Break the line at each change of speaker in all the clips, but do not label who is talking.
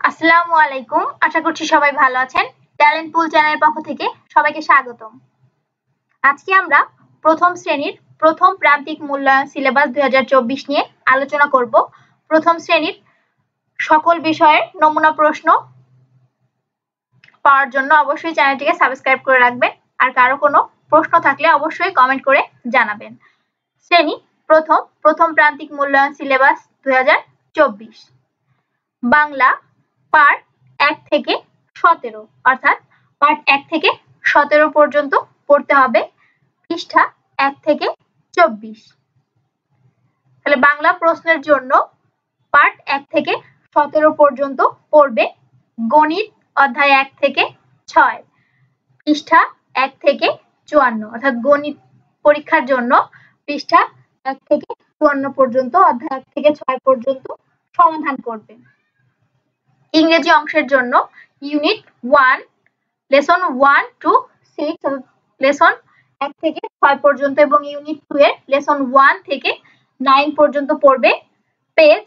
আসসালামু আলাইকুম। আশা করছি সবাই ভালো আছেন। ট্যালেন্ট পুল চ্যানেলের পক্ষ থেকে সবাইকে স্বাগতম। আজকে আমরা প্রথম শ্রেণীর প্রথম প্রান্তিক মূল্যায়ন সিলেবাস 2024 নিয়ে আলোচনা করব। প্রথম শ্রেণীর সকল বিষয়ের নমুনা প্রশ্ন পাওয়ার জন্য অবশ্যই চ্যানেলটিকে সাবস্ক্রাইব করে রাখবেন। আর কারো কোনো প্রশ্ন থাকলে অবশ্যই কমেন্ট করে জানাবেন। শ্রেণী প্রথম প্রান্তিক মূল্যায়ন সিলেবাস 2024। বাংলা পার্ট 1 থেকে 17 অর্থাৎ পার্ট 1 থেকে 17 পর্যন্ত পড়তে হবে, পৃষ্ঠা 1 থেকে 24। তাহলে বাংলা প্রশ্নের জন্য পার্ট 1 থেকে 17 পর্যন্ত পড়বে। গণিত অধ্যায় 1 থেকে 6, পৃষ্ঠা 1 থেকে 54 অর্থাৎ গণিত পরীক্ষার জন্য পৃষ্ঠা 1 থেকে 54 পর্যন্ত অধ্যায় 1 থেকে 6 পর্যন্ত সমাধান করবে। ইংরেজি অংশের জন্য ইউনিট 1 লেসন 1 to 6 লেসন 1 থেকে 6 পর্যন্ত এবং ইউনিট 2 এর লেসন 1 থেকে 9 পর্যন্ত পড়বে, পেজ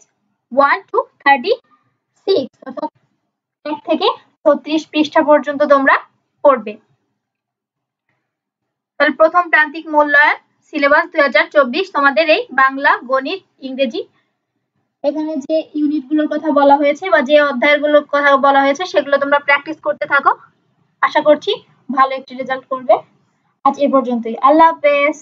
1 to 36 অর্থাৎ 1 থেকে 36 পৃষ্ঠা পর্যন্ত তোমরা পড়বে। তাহলে প্রথম প্রান্তিক মূল্যায়ন সিলেবাস 2024 তোমাদের এই বাংলা, গণিত, ইংরেজি, এখানে যে ইউনিটগুলোর কথা বলা হয়েছে বা যে অধ্যায়গুলোর কথা বলা হয়েছে সেগুলো তোমরা প্র্যাকটিস করতে থাকো। আশা করছি ভালো একটি রেজাল্ট করবে। আজ এ পর্যন্তই। আল্লাহ হাফেজ।